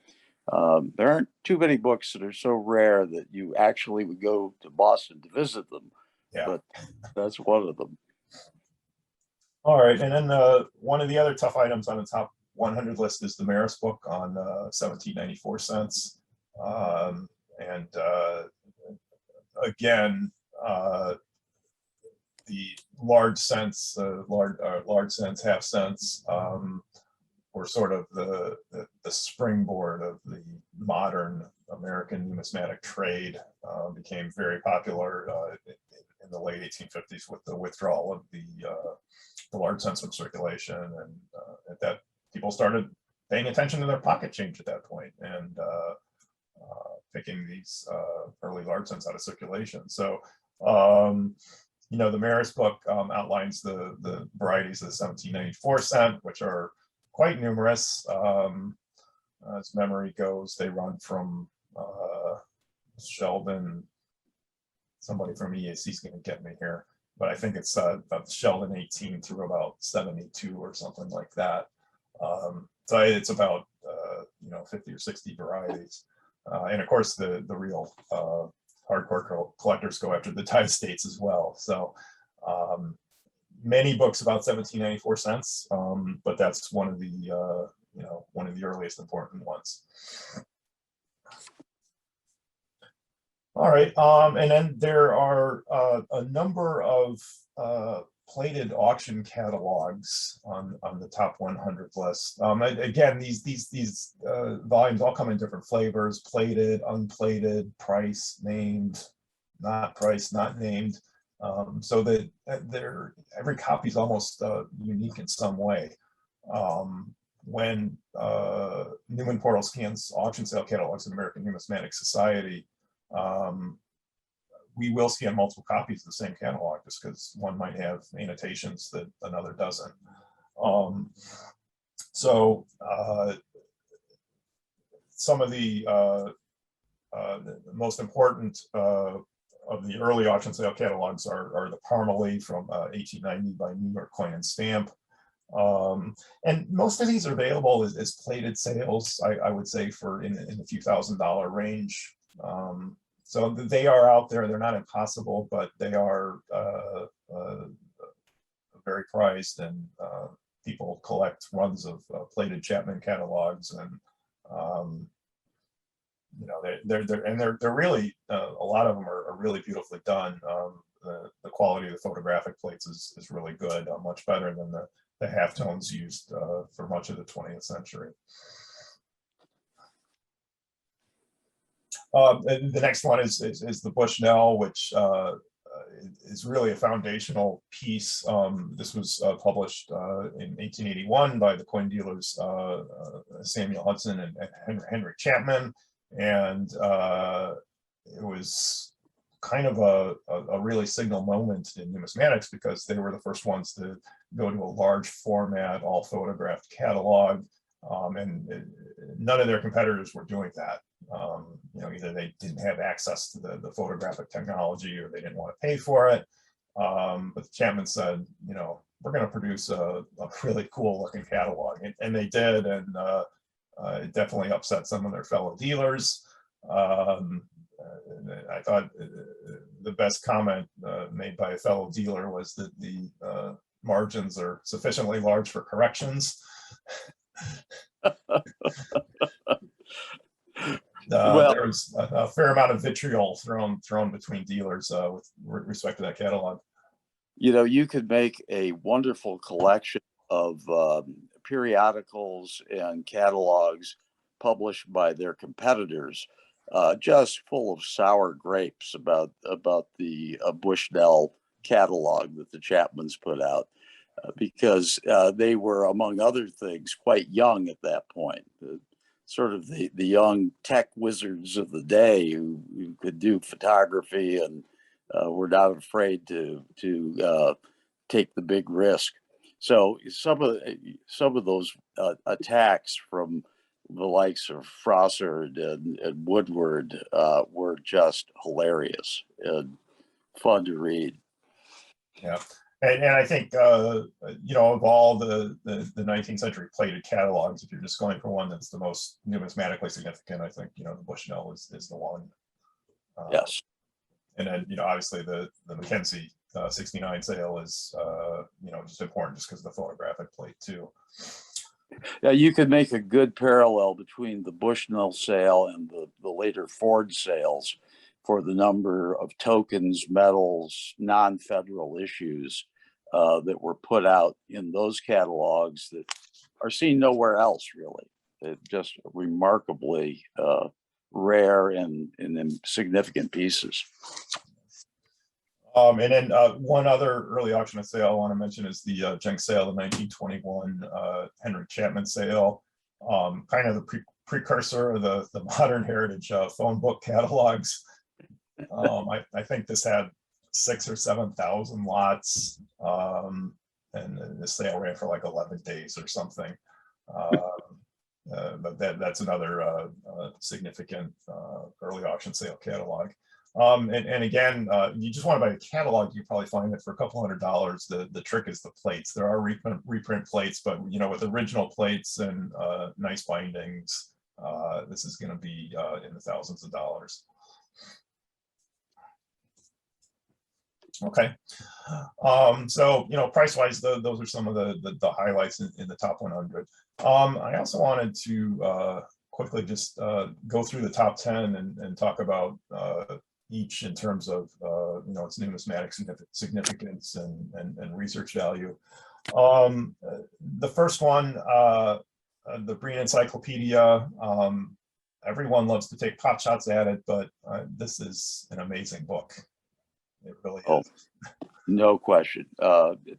There aren't too many books that are so rare that you actually would go to Boston to visit them. Yeah. But that's one of them. All right, and then one of the other tough items on the top 100 list is the Maris book on 1794 cents. And again, the large cents, large cents, half cents, were sort of the springboard of the modern American numismatic trade. Became very popular in the late 1850s with the withdrawal of the large cents from circulation, and at that people started paying attention to their pocket change at that point and picking these early large cents out of circulation. So the Maris book outlines the varieties of the 1794 cent, which are quite numerous. As memory goes, they run from Sheldon. Somebody from EAC is going to get me here, but I think it's about Sheldon 18 through about 72 or something like that. So it's about 50 or 60 varieties, and of course the real hardcore collectors go after the tie states as well. So many books about 1794 cents, but that's one of the earliest important ones. All right, and then there are a number of plated auction catalogs on the top 100 list. Again, these volumes all come in different flavors: plated, unplated, price, named, not priced, not named. So that every copy is almost unique in some way. When Newman Portal scans auction sale catalogs of American Numismatic Society, we will scan multiple copies of the same catalog just because one might have annotations that another doesn't. So some of the most important of the early auction sale catalogs are the Parmalee from 1890 by New York Coin and Stamp. And most of these are available as plated sales, I would say, for in the few $1,000s range. So they are out there. They're not impossible, but they are very prized, and people collect runs of plated Chapman catalogs, and you know, they're really a lot of them are really beautifully done. The quality of the photographic plates is really good, much better than the halftones used for much of the 20th century. The next one is the Bushnell, which is really a foundational piece. This was published in 1881 by the coin dealers Samuel Hudson and Henry Chapman, and it was kind of a really signal moment in numismatics because they were the first ones to go to a large format, all photographed catalog, and none of their competitors were doing that. You know, either they didn't have access to the photographic technology or they didn't want to pay for it. But Chapman said, you know, we're going to produce a really cool looking catalog, and they did, and it definitely upset some of their fellow dealers. I thought the best comment made by a fellow dealer was that the margins are sufficiently large for corrections. Well, there was a fair amount of vitriol thrown between dealers with respect to that catalog. You know, you could make a wonderful collection of periodicals and catalogs published by their competitors, just full of sour grapes about the Bushnell catalog that the Chapmans put out, because they were, among other things, quite young at that point. Sort of the young tech wizards of the day who could do photography and were not afraid to take the big risk. So some of those attacks from the likes of Frossard and Woodward were just hilarious and fun to read. Yeah. And I think, you know, of all the 19th century plated catalogs, if you're just going for one that's the most numismatically significant, I think, you know, the Bushnell is the one. Yes. And then, you know, obviously the Mackenzie 69 sale is, you know, just important just because of the photographic plate too. Yeah, you could make a good parallel between the Bushnell sale and the later Ford sales for the number of tokens, medals, non-federal issues that were put out in those catalogs that are seen nowhere else, really. They're just remarkably rare and significant pieces. And then one other early auction sale I want to mention is the junk sale, the 1921 Henry Chapman sale, kind of the precursor of the modern heritage phone book catalogs. I think this had 6,000 or 7,000 lots, and the sale ran for like 11 days or something. But that's another significant early auction sale catalog. And again, you just want to buy a catalog, you probably find it for a couple $100s. The trick is the plates. There are reprint plates, but you know, with original plates and nice bindings, this is going to be in the thousands of dollars. Okay, so you know, price-wise, those are some of the highlights in the top 100. I also wanted to quickly just go through the top 10 and talk about each in terms of its numismatic significance and research value. The first one, the Breen Encyclopedia, everyone loves to take pot shots at it, but this is an amazing book. It really is. No question.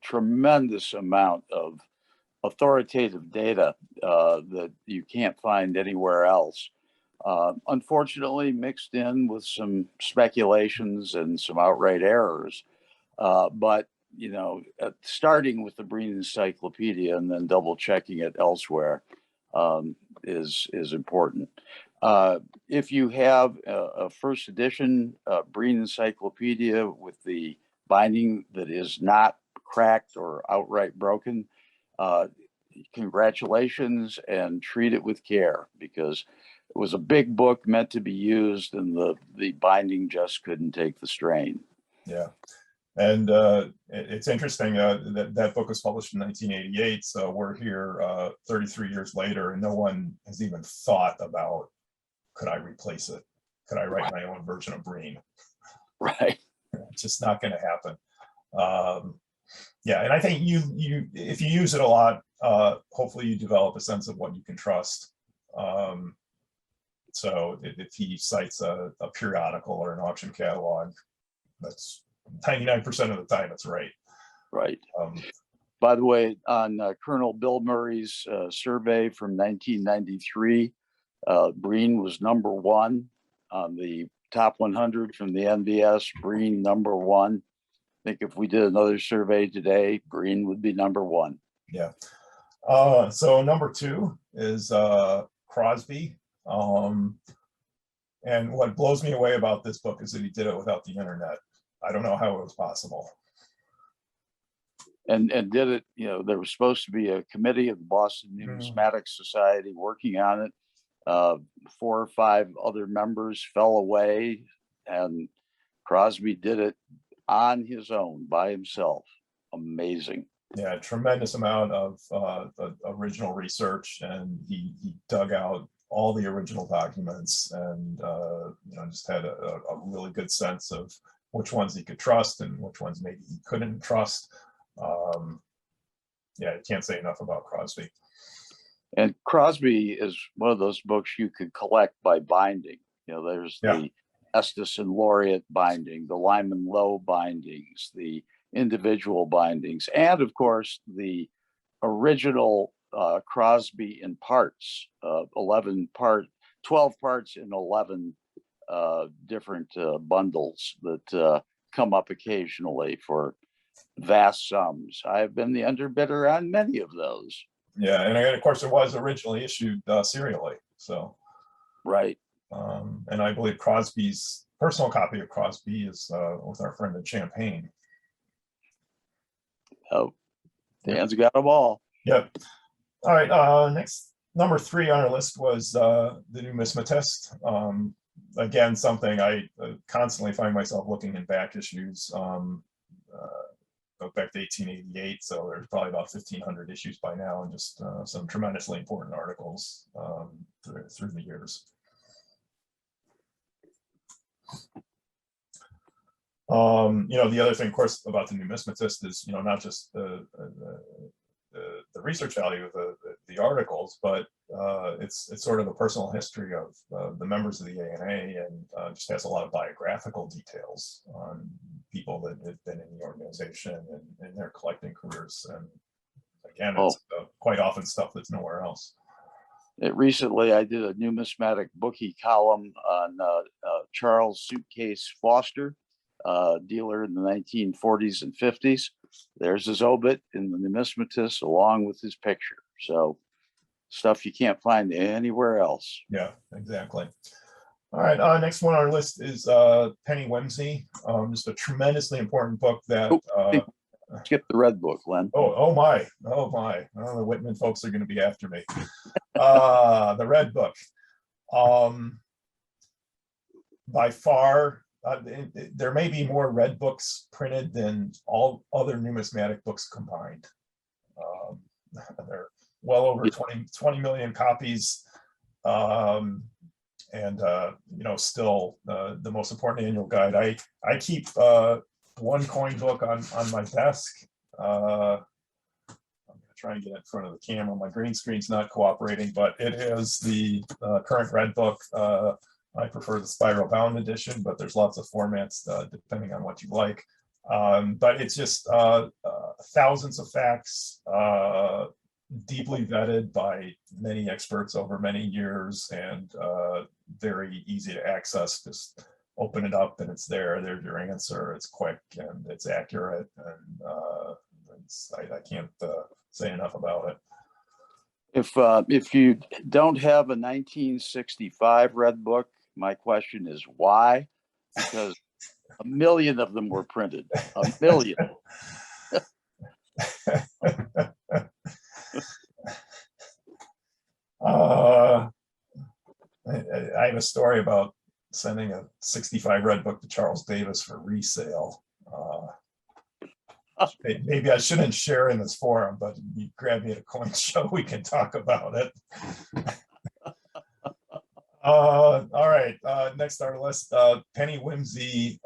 Tremendous amount of authoritative data that you can't find anywhere else. Unfortunately, mixed in with some speculations and some outright errors. But, starting with the Breen Encyclopedia and then double checking it elsewhere is important. If you have a first edition Breen Encyclopedia with the binding that is not cracked or outright broken, congratulations, and treat it with care, because it was a big book meant to be used, and the binding just couldn't take the strain. Yeah. And it's interesting that book was published in 1988. So we're here 33 years later, and no one has even thought about, could I replace it? Could I write my own version of Breen? Right. It's just not going to happen. Yeah, and I think if you use it a lot, hopefully you develop a sense of what you can trust. So if he cites a periodical or an auction catalog, that's 99% of the time it's right. Right. By the way, on Colonel Bill Murray's survey from 1993, Breen was #1 on the top 100 from the NBS. Breen #1. I think if we did another survey today, Breen would be #1. Yeah. So #2 is Crosby. And what blows me away about this book is that he did it without the internet. I don't know how it was possible. And did it, there was supposed to be a committee of the Boston Numismatic Society working on it. 4 or 5 other members fell away, and Crosby did it on his own, by himself. Amazing. Yeah, tremendous amount of original research, and he dug out all the original documents, and just had a really good sense of which ones he could trust and which ones maybe he couldn't trust. Yeah, I can't say enough about Crosby. And Crosby is one of those books you could collect by binding. There's the Estes and Laureate binding, the Lyman Lowe bindings, the individual bindings, and of course the original Crosby in parts, 12 parts in 11 different bundles that come up occasionally for vast sums. I have been the underbidder on many of those. Yeah, and of course it was originally issued serially. So right. And I believe Crosby's personal copy of Crosby is with our friend in Champaign. Oh, Dan's got them all. Yep. All right. Next, #3 on our list was the Numismatist. Again, something I constantly find myself looking in back issues. Go back to 1888, so there's probably about 1,500 issues by now, and just some tremendously important articles through the years. The other thing, of course, about the Numismatist is, not just the research value of the articles, but it's sort of a personal history of the members of the ANA, and just has a lot of biographical details on people that have been in the organization and in their collecting careers. And again, it's quite often stuff that's nowhere else. Recently, I did a numismatic bookie column on Charles Suitcase Foster, dealer in the 1940s and 50s. There's his obit in the Numismatist along with his picture. So stuff you can't find anywhere else. Yeah, exactly. All right, next one on our list is Penny Wimsey. Just a tremendously important book that skip the red book, Len. Oh my. Oh, the Whitman folks are going to be after me. The red book. By far, there may be more red books printed than all other numismatic books combined. There are well over 20 million copies. you know, still the most important annual guide. I keep one coin book on my desk. I'm gonna try and get in front of the camera. My green screen's not cooperating, but it is the current red book. I prefer the spiral bound edition, but there's lots of formats depending on what you like. But it's just thousands of facts, deeply vetted by many experts over many years, and very easy to access. Just open it up and it's there. There's your answer. It's quick and it's accurate, and I can't say enough about it. If you don't have a 1965 red book, my question is why? Because a million of them were printed. A million. I have a story about sending a 65 red book to Charles Davis for resale. Maybe I shouldn't share in this forum, but you grab me at a coin show, we can talk about it. All right, next on our list, Penny Whimsy.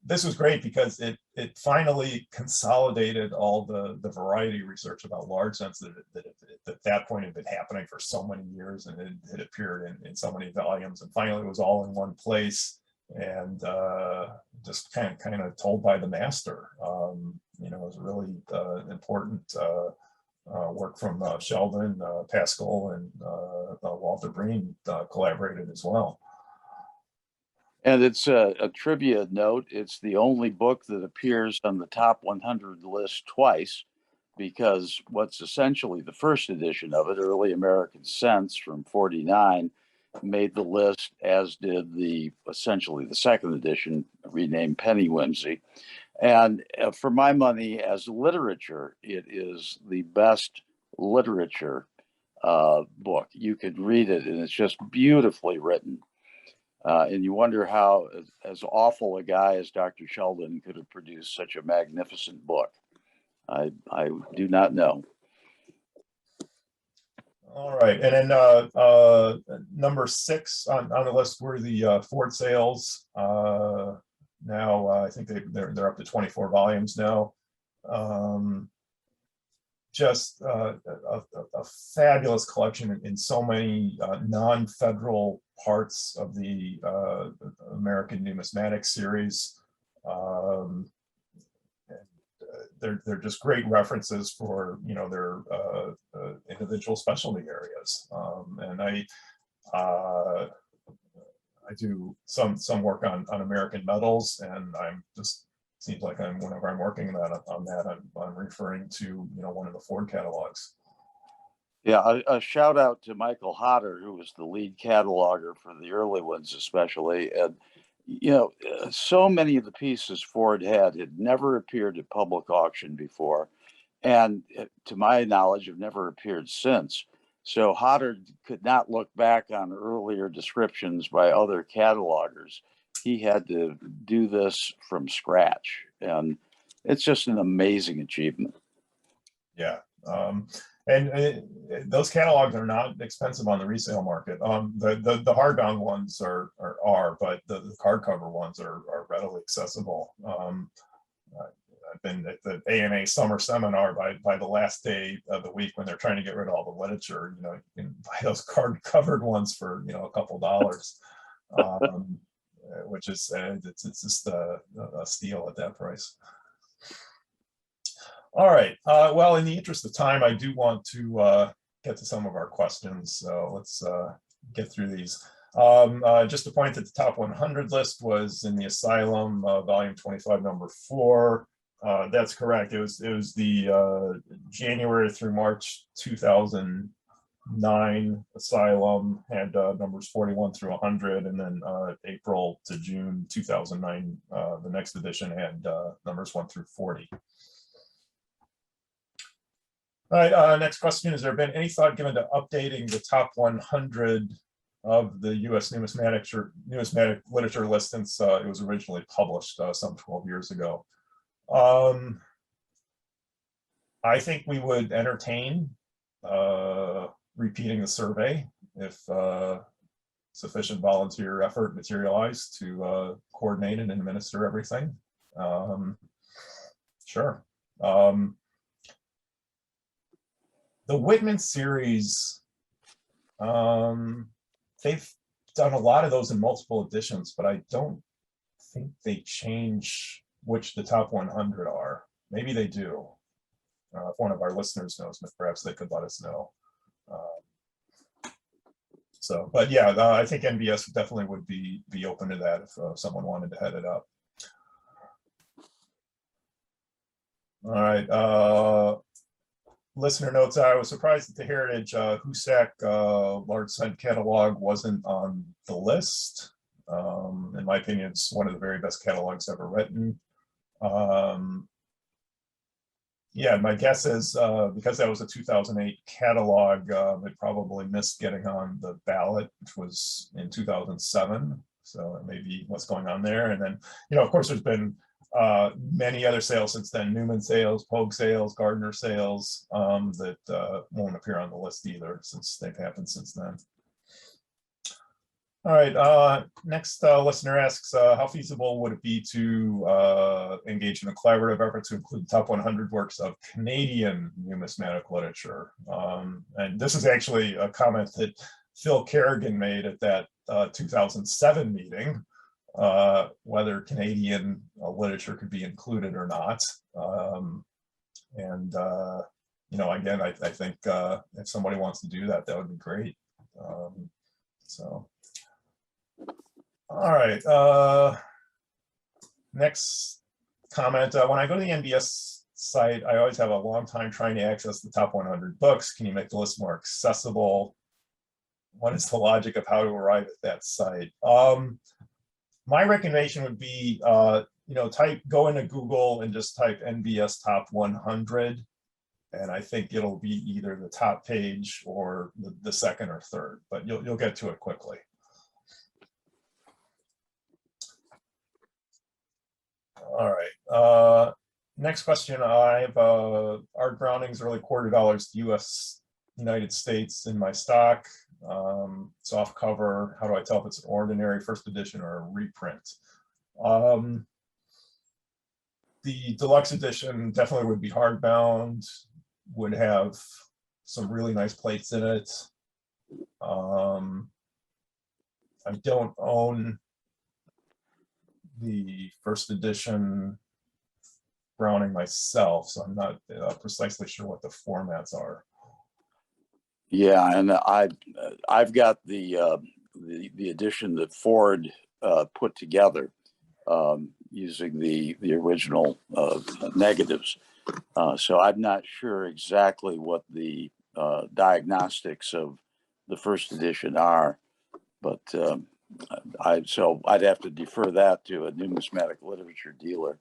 This was great because it finally consolidated all the variety research about large sense that at that point had been happening for so many years, and it had appeared in so many volumes, and finally it was all in one place, and just kind of told by the master. You know, it was really important work from Sheldon, Pascal, and Walter Breen collaborated as well. And it's a trivia note. It's the only book that appears on the top 100 list twice, because what's essentially the first edition of it, Early American Sense from '49, made the list, as did essentially the second edition, renamed Penny Whimsy. And for my money, as literature, it is the best literature book. You could read it, and it's just beautifully written. And you wonder how, as awful a guy as Dr. Sheldon could have produced such a magnificent book. I do not know. All right, and then number 6 on the list were the Ford sales. Now I think they're up to 24 volumes now. Just a fabulous collection in so many non-federal parts of the American Numismatic series. They're just great references for, you know, their individual specialty areas, and I do some work on American metals, and I'm just seems like whenever I'm working on that, I'm referring to, you know, one of the Ford catalogs. Yeah, a shout out to Michael Hodder, who was the lead cataloger for the early ones, especially. And you know, so many of the pieces Ford had never appeared at public auction before, and to my knowledge, have never appeared since. So Hodder could not look back on earlier descriptions by other catalogers. He had to do this from scratch, and it's just an amazing achievement. Yeah, and those catalogs are not expensive on the resale market. The hardbound ones are, but the hardcover ones are readily accessible. I've been at the ANA summer seminar by the last day of the week when they're trying to get rid of all the literature. You know, you can buy those covered ones for, you know, a couple dollars, which is it's just a steal at that price. All right. Well, in the interest of time, I do want to get to some of our questions. So let's get through these. Just to point that the top 100 list was in the Asylum, volume 25, number 4. That's correct. It was the January through March 2009 Asylum, had numbers 41 through 100, and then April to June 2009, the next edition had numbers 1 through 40. All right, next question. Has there been any thought given to updating the top 100 of the U.S. numismatic literature list since it was originally published some 12 years ago? I think we would entertain repeating the survey if sufficient volunteer effort materialize to coordinate and administer everything. Sure. The Whitman series, they've done a lot of those in multiple editions, but I don't think they change which the top 100 are. Maybe they do. If one of our listeners knows, perhaps they could let us know. But yeah, I think NBS definitely would be open to that if someone wanted to head it up. All right. Listener notes, I was surprised that the Heritage Husak large scent catalog wasn't on the list. In my opinion, it's one of the very best catalogs ever written. Yeah, my guess is because that was a 2008 catalog, it probably missed getting on the ballot, which was in 2007. So maybe what's going on there. And then, of course, there's been many other sales since then, Newman sales, Pogue sales, Gardner sales, that won't appear on the list either, since they've happened since then. All right, next listener asks, how feasible would it be to engage in a collaborative effort to include the top 100 works of Canadian numismatic literature? And this is actually a comment that Phil Kerrigan made at that 2007 meeting, whether Canadian literature could be included or not. Again, I think if somebody wants to do that, that would be great. All right, next comment. When I go to the NBS site, I always have a long time trying to access the top 100 books. Can you make the list more accessible? What is the logic of how to arrive at that site? My recommendation would be, go into Google and just type NBS Top 100. And I think it'll be either the top page or the second or third, but you'll get to it quickly. All right. Next question. I have Art Browning's early $quarter US United States in my stock. Soft cover. How do I tell if it's an ordinary first edition or a reprint? The deluxe edition definitely would be hardbound, would have some really nice plates in it. I don't own the first edition Browning myself, so I'm not precisely sure what the formats are. Yeah, and I've got the edition that Ford put together using the original negatives. So I'm not sure exactly what the diagnostics of the first edition are, but so I'd have to defer that to a numismatic literature dealer.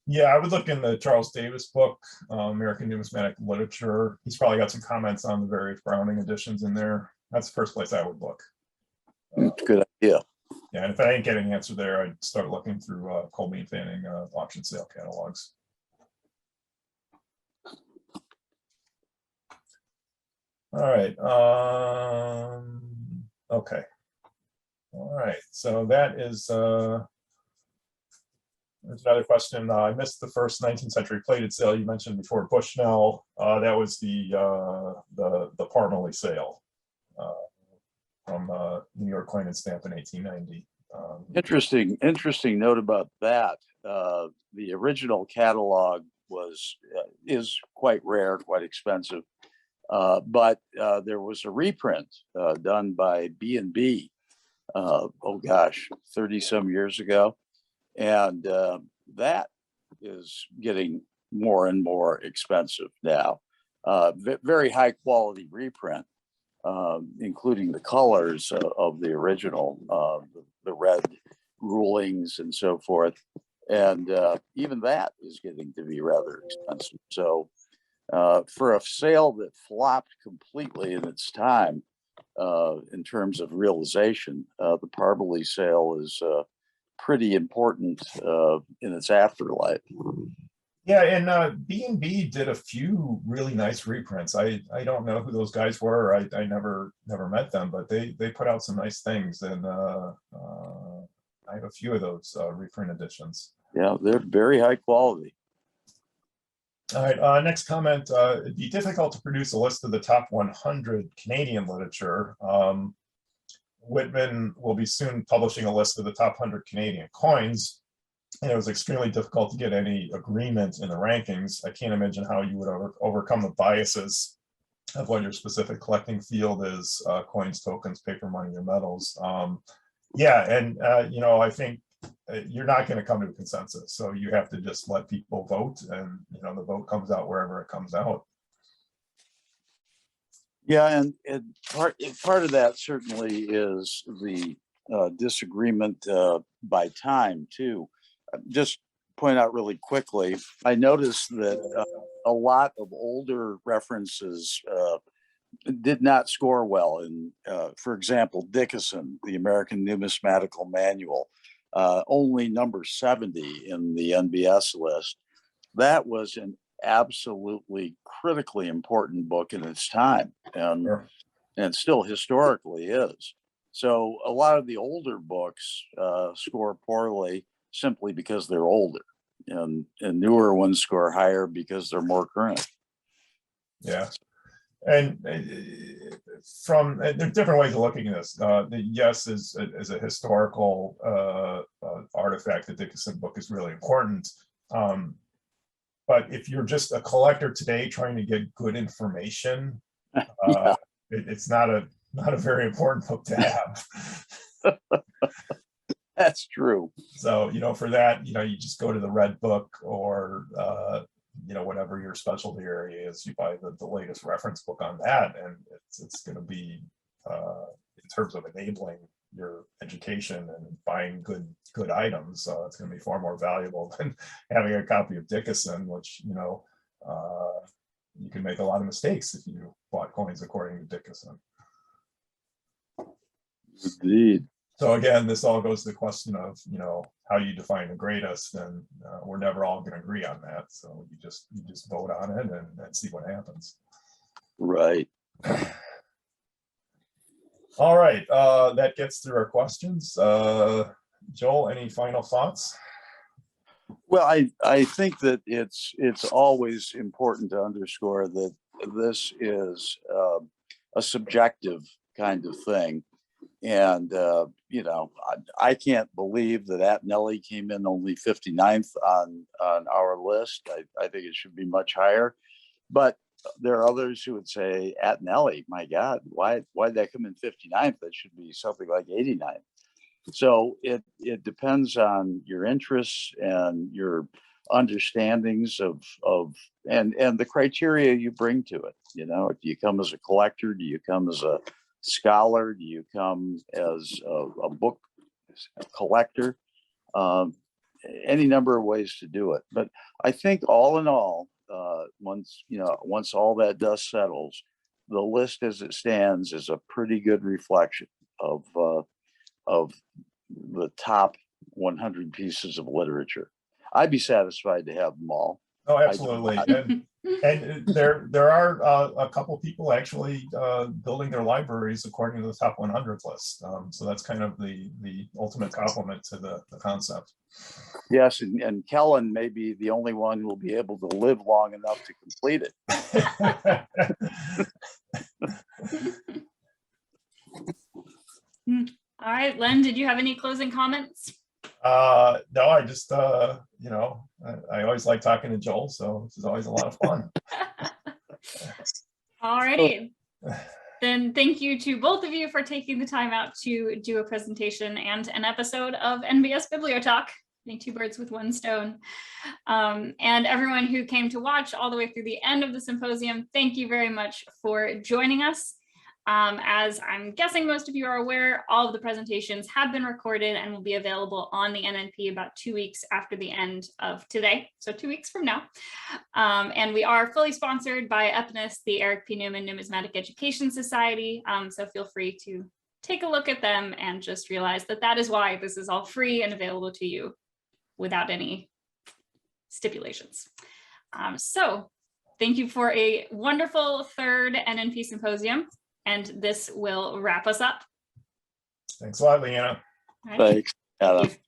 Yeah, I would look in the Charles Davis book, American Numismatic Literature. He's probably got some comments on the various Browning editions in there. That's the first place I would look. Good idea. Yeah, and if I ain't getting an answer there, I'd start looking through Colby and Fanning auction sale catalogs. All right. Okay. All right. So that is. There's another question. I missed the first 19th century plated sale you mentioned before, Bushnell. That was the Parmalee sale from New York Coin and Stamp in 1890. Interesting note about that. The original catalog is quite rare, quite expensive, but there was a reprint done by B&B. Oh gosh, 30 some years ago. And that is getting more and more expensive now. Very high quality reprint, including the colors of the original, the red rulings and so forth. And even that is getting to be rather expensive. So for a sale that flopped completely in its time, in terms of realization, the Parmalee sale is pretty important in its afterlife. Yeah, and B&B did a few really nice reprints. I don't know who those guys were. I never met them, but they put out some nice things, and I have a few of those reprint editions. Yeah, they're very high quality. All right, next comment. It'd be difficult to produce a list of the top 100 Canadian literature. Whitman will be soon publishing a list of the top 100 Canadian coins, and it was extremely difficult to get any agreement in the rankings. I can't imagine how you would overcome the biases of what your specific collecting field is, coins, tokens, paper money, or metals. Yeah, and I think you're not going to come to a consensus, so you have to just let people vote, and the vote comes out wherever it comes out. Yeah, and part of that certainly is the disagreement by time too. Just point out really quickly, I noticed that a lot of older references did not score well. In, for example, Dickinson, the American Numismatical Manual, only number 70 in the NBS list. That was an absolutely critically important book in its time, and still historically is. So a lot of the older books score poorly simply because they're older, and newer ones score higher because they're more current. Yeah, and from there are different ways of looking at this. The yes is a historical artifact. The Dickinson book is really important. But if you're just a collector today trying to get good information, Yeah. It's not a very important book to have. That's true. So, for that, you just go to the Red Book, or, whatever your specialty area is, you buy the latest reference book on that, and it's going to be, in terms of enabling your education and buying good items, it's going to be far more valuable than having a copy of Dickinson, which, you can make a lot of mistakes if you bought coins according to Dickinson. Indeed. So again, this all goes to the question of, how you define the greatest, and we're never all going to agree on that. So you just vote on it and see what happens. Right. All right, that gets through our questions. Joel, any final thoughts? Well, I think that it's always important to underscore that this is a subjective kind of thing. And, I can't believe that Nelly came in only 59th on our list. I think it should be much higher. But there are others who would say, Nelly, my God, why did that come in 59th? That should be something like 89th. So it depends on your interests and your understandings of and the criteria you bring to it. Do you come as a collector? Do you come as a scholar? Do you come as a book collector? Any number of ways to do it. But I think all in all, once all that dust settles, the list as it stands is a pretty good reflection of the top 100 pieces of literature. I'd be satisfied to have them all. Oh, absolutely. And there are a couple people actually building their libraries according to the top 100 list. So that's kind of the ultimate compliment to the concept. Yes, and Kellen may be the only one who will be able to live long enough to complete it. All right, Len, did you have any closing comments? No, I just, I always like talking to Joel, so this is always a lot of fun. All righty. Then thank you to both of you for taking the time out to do a presentation and an episode of NBS Bibliotalk. Hitting two birds with one stone. And everyone who came to watch all the way through the end of the symposium, thank you very much for joining us. As I'm guessing most of you are aware, all of the presentations have been recorded and will be available on the NNP about 2 weeks after the end of today, so 2 weeks from now. And we are fully sponsored by EPNIS, the Eric P. Newman Numismatic Education Society, so feel free to take a look at them and just realize that that is why this is all free and available to you without any stipulations. So thank you for a wonderful third NNP symposium, and this will wrap us up. Thanks a lot, Leanna. All right. Thanks, Anna. Thank you.